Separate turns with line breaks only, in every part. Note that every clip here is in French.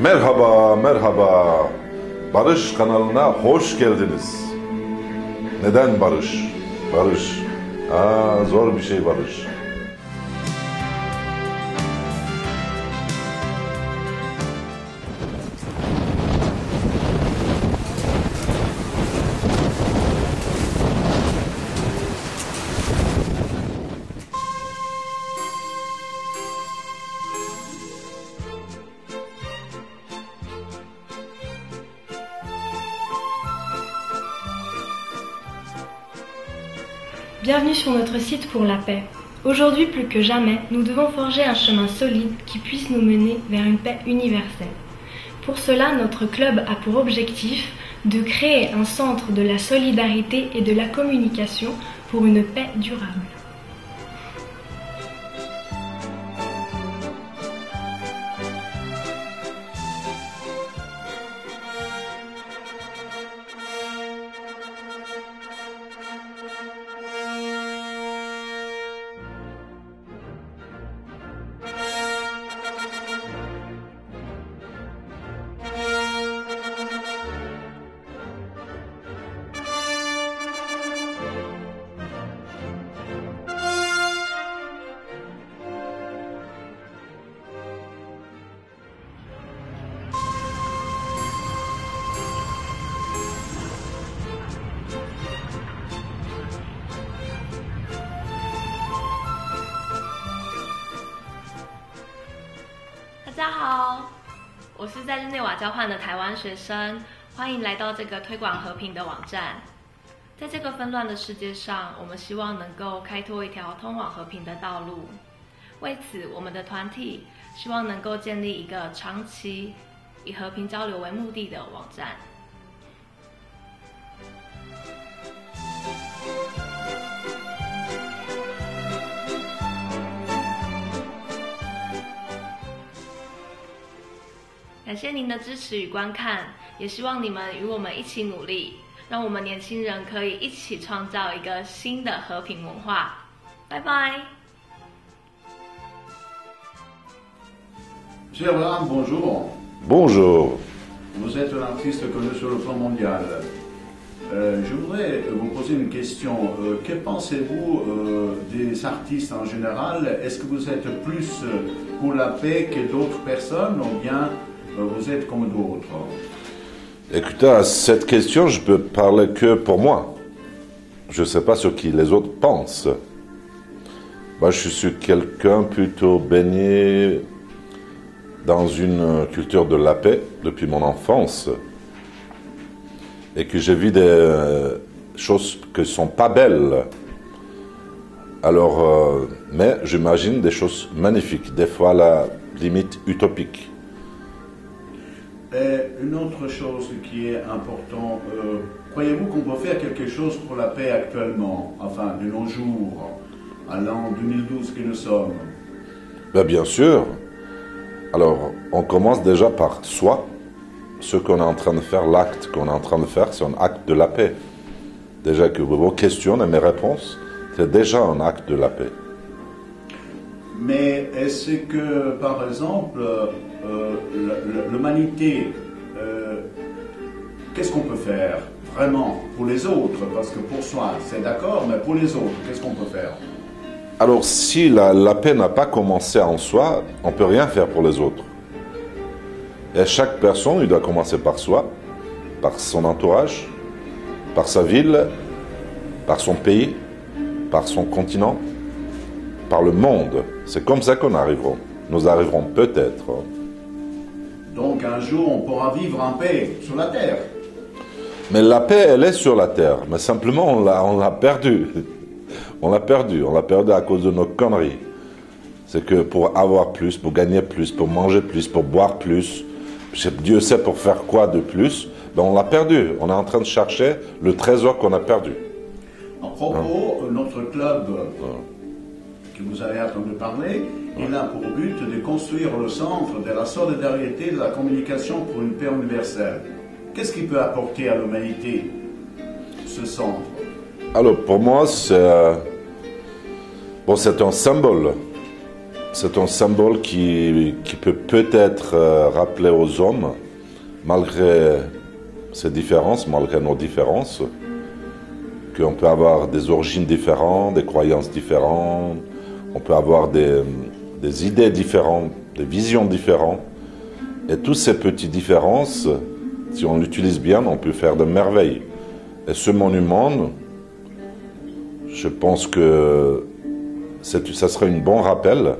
Merhaba, merhaba. Barış kanalına hoş geldiniz. Neden barış? Barış. Zor bir şey barış.
Bienvenue sur notre site pour la paix. Aujourd'hui plus que jamais, nous devons forger un chemin solide qui puisse nous mener vers une paix universelle. Pour cela, notre club a pour objectif de créer un centre de la solidarité et de la communication pour une paix durable.
大家好，我是在日内瓦交换的台湾学生，欢迎来到这个推广和平的网站。在这个纷乱的世界上，我们希望能够开拓一条通往和平的道路。为此，我们的团体希望能够建立一个长期以和平交流为目的的网站。感谢您的支持与观看，也希望你们与我们一起努力，让我们年轻人可以一起创造一个新的和平文化。拜拜。
Monsieur Abraham, bonjour.
Bonjour.
Vous êtes un artiste connu sur le plan mondial. Je voudrais vous poser une question. Que pensez-vous des artistes en général? Est-ce que vous êtes plus pour la paix que d'autres personnes ou bien vous êtes comme d'autres?
Écoutez, à cette question, je peux parler que pour moi. Je ne sais pas ce que les autres pensent. Moi, je suis quelqu'un plutôt baigné dans une culture de la paix depuis mon enfance et que j'ai vu des choses qui ne sont pas belles. Alors, mais j'imagine des choses magnifiques, des fois à la limite utopique.
Et une autre chose qui est importante, croyez-vous qu'on peut faire quelque chose pour la paix actuellement, enfin de nos jours, à l'an 2012 que nous sommes?
Bien sûr. Alors, on commence déjà par soi. Ce qu'on est en train de faire, l'acte qu'on est en train de faire, c'est un acte de la paix. Déjà que vos questions et mes réponses, c'est déjà un acte de la paix.
Mais est-ce que, par exemple, l'humanité, qu'est-ce qu'on peut faire vraiment pour les autres? Parce que pour soi, c'est d'accord, mais pour les autres, qu'est-ce qu'on peut faire?
Alors, si la paix n'a pas commencé en soi, on ne peut rien faire pour les autres. Et chaque personne, il doit commencer par soi, par son entourage, par sa ville, par son pays, par son continent, par le monde. C'est comme ça qu'on arrivera. Nous arriverons peut-être.
Donc un jour, on pourra vivre en paix sur la terre.
Mais la paix, elle est sur la terre. Mais simplement, on l'a perdue. On l'a perdue. On l'a perdue à cause de nos conneries. C'est que pour avoir plus, pour gagner plus, pour manger plus, pour boire plus, Dieu sait pour faire quoi de plus, ben on l'a perdu. On est en train de chercher le trésor qu'on a perdu.
À propos, notre club que vous avez entendu parler, il a pour but de construire le centre de la solidarité et de la communication pour une paix universelle. Qu'est-ce qu'il peut apporter à l'humanité, ce centre? Alors,
pour moi, c'est un symbole. c'est un symbole qui peut peut-être rappeler aux hommes, malgré ces différences, malgré nos différences, qu'on peut avoir des origines différentes, des croyances différentes, on peut avoir des idées différentes, des visions différentes. Et toutes ces petites différences, si on l'utilise bien, on peut faire de merveilles. Et ce monument, je pense que ça serait un bon rappel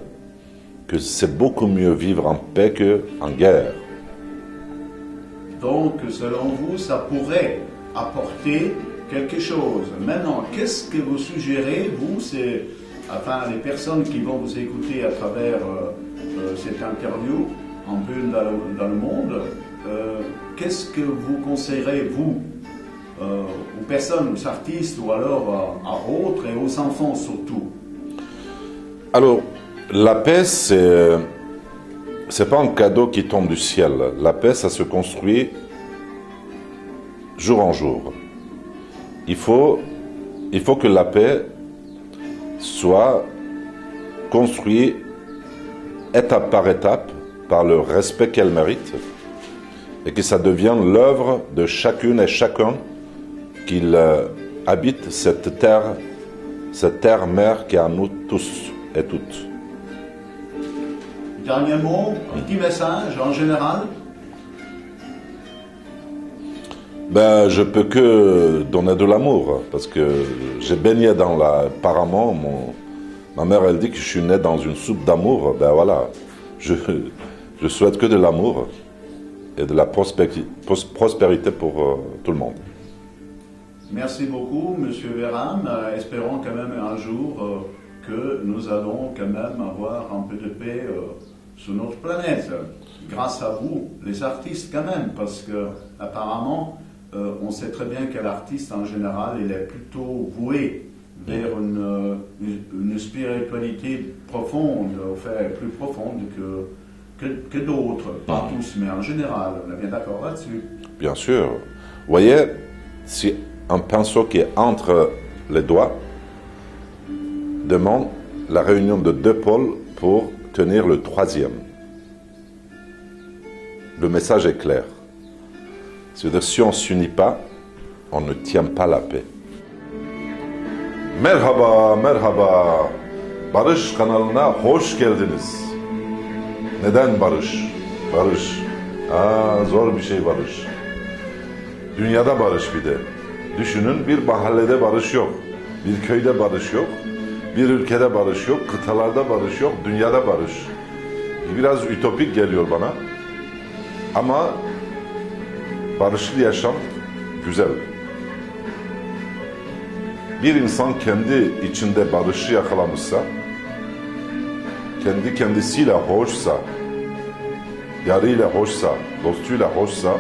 que c'est beaucoup mieux vivre en paix qu'en guerre.
Donc, selon vous, ça pourrait apporter quelque chose. Maintenant, qu'est-ce que vous suggérez, vous, enfin, les personnes qui vont vous écouter à travers cette interview, un peu dans le monde, qu'est-ce que vous conseillerez, vous, aux personnes, aux artistes, ou alors à autres, et aux enfants surtout?
Alors, la paix, c'est pas un cadeau qui tombe du ciel. La paix, ça se construit jour en jour. Il faut que la paix soit construite étape par étape par le respect qu'elle mérite et que ça devienne l'œuvre de chacune et chacun qui habite cette terre mère qui est à nous tous et toutes.
Dernier mot, un petit message en général?
Ben, je peux que donner de l'amour, parce que j'ai baigné dans apparemment, ma mère, elle dit que je suis né dans une soupe d'amour. Ben voilà, je souhaite que de l'amour et de la prospérité pour tout le monde.
Merci beaucoup, Monsieur Veram. Espérons quand même un jour que nous allons quand même avoir un peu de paix sur notre planète, grâce à vous, les artistes quand même, parce que apparemment, on sait très bien que l'artiste en général, il est plutôt voué vers une spiritualité profonde, enfin plus profonde que d'autres, pas tous, mais en général. On est bien d'accord là-dessus.
Bien sûr. Vous voyez, si un pinceau qui est entre les doigts demande la réunion de deux pôles pour tenir le troisième. Le message est clair. C'est-à-dire, si on ne s'unit pas, on ne tient pas la paix. Merhaba, merhaba. Barış kanalına hoş geldiniz. Neden barış? Barış. Zor bir şey barış. Dünyada barış bir de. Düşünün, bir mahallede barış yok. Bir köyde barış yok. Bir ülkede barış yok. Kıtalarda barış yok. Dünyada barış. Biraz ütopik geliyor bana. Ama barışlı yaşam güzel. Bir insan kendi içinde barışı yakalamışsa, kendi kendisiyle hoşsa, yarıyla hoşsa, dostuyla hoşsa,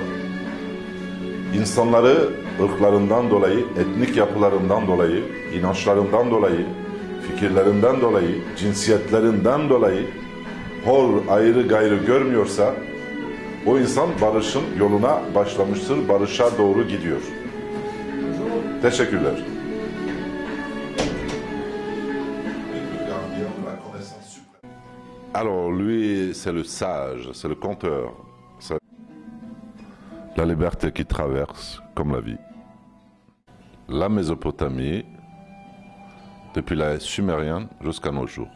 insanları ırklarından dolayı, etnik yapılarından dolayı, inançlarından dolayı, fikirlerinden dolayı, cinsiyetlerinden dolayı hor, ayrı gayrı görmüyorsa, o insan barışın yoluna başlamıştır, barışa doğru gidiyor. Teşekkürler. Alors lui, c'est le sage, c'est le conteur. C'est la liberté qui traverse comme la vie. La Mésopotamie, depuis la Sumérienne jusqu'à nos jours.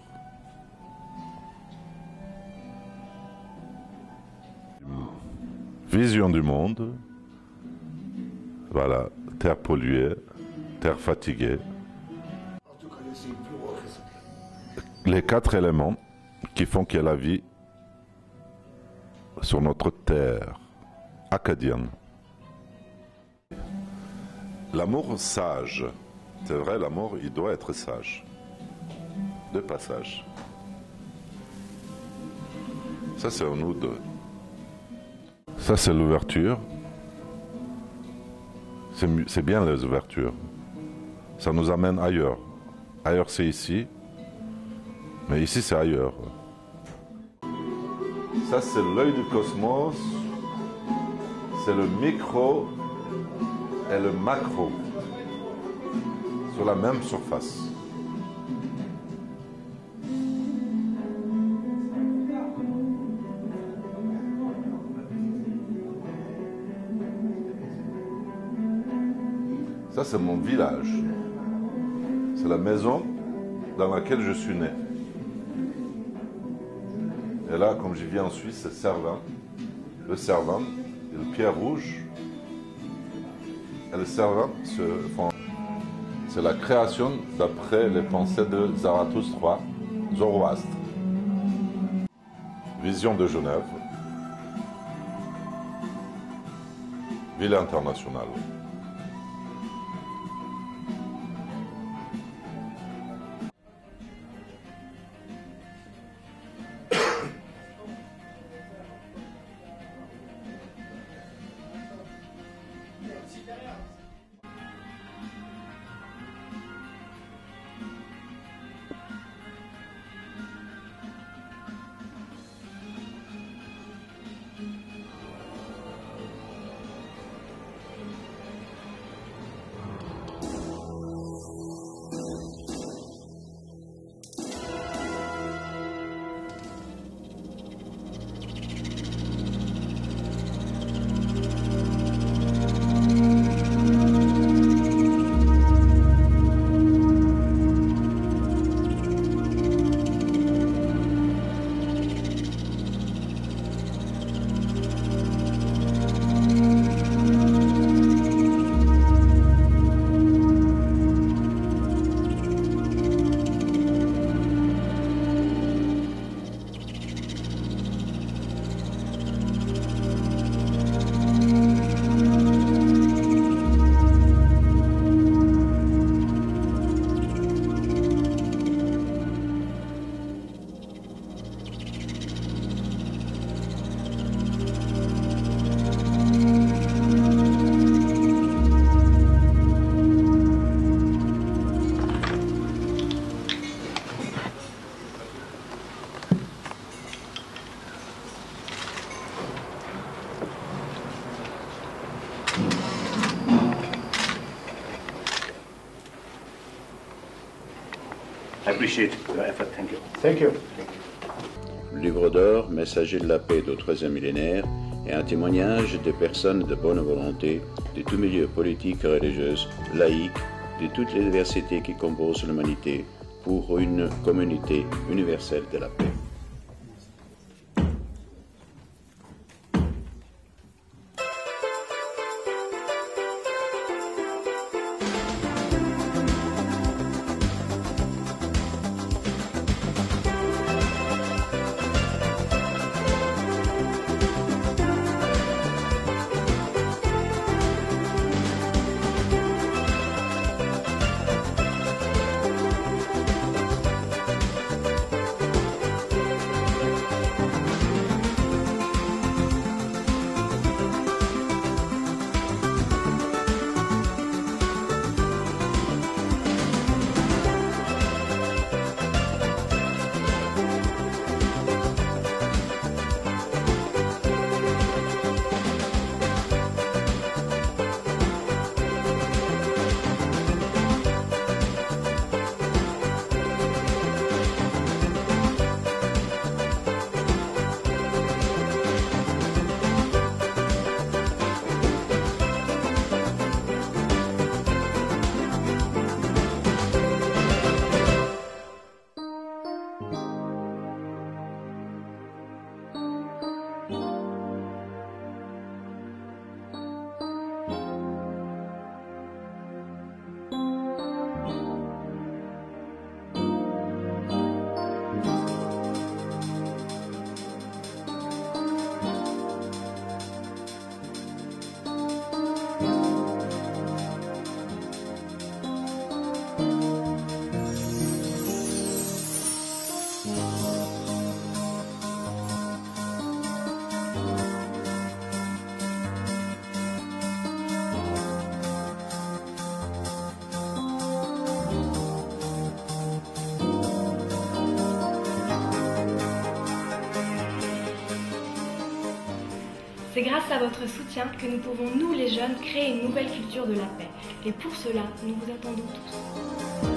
Vision du monde, voilà, terre polluée, terre fatiguée. Les quatre éléments qui font qu'il y a la vie sur notre terre acadienne. L'amour sage, c'est vrai, l'amour, il doit être sage. De passage. Ça, c'est un nous deux. Ça, c'est l'ouverture. C'est bien les ouvertures. Ça nous amène ailleurs. Ailleurs, c'est ici. Mais ici, c'est ailleurs. Ça, c'est l'œil du cosmos. C'est le micro et le macro sur la même surface. Ça, c'est mon village. C'est la maison dans laquelle je suis né. Et là, comme je vis en Suisse, c'est Cervin. Le Cervin et le Pierre Rouge. Et le Cervin, c'est la création d'après les pensées de Zarathustra, Zoroastre. Vision de Genève. Ville internationale.
I appreciate your effort. Thank you.
Thank you.
Livre d'or, messager de la paix du troisième millénaire, est un témoignage des personnes de bonne volonté, de tous milieux politiques et religieux, laïques, de toutes les diversités qui composent l'humanité, pour une communauté universelle de la paix.
C'est grâce à votre soutien que nous pouvons, nous les jeunes, créer une nouvelle culture de la paix. Et pour cela, nous vous attendons tous.